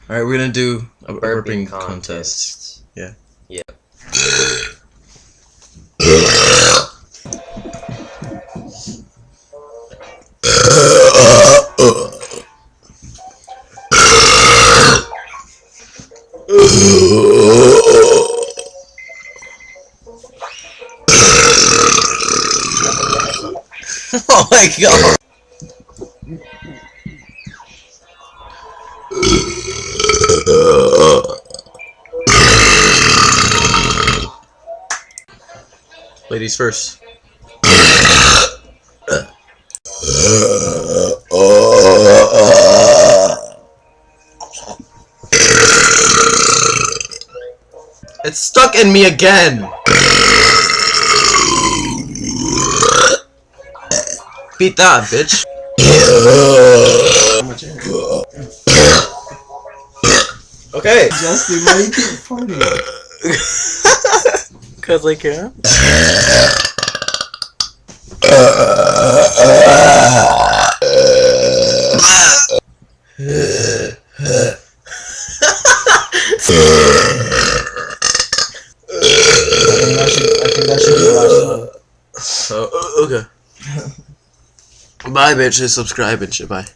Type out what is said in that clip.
Alright, we're gonna do a burping burping contest. Yeah. Yeah. Oh my god! Ladies first. It's stuck in me again! Beat that, bitch! Okay! Justin, why you keep farting? Cause I can. I think that should be the last one. Okay. Bye, bitches. Subscribe and shit. Bye.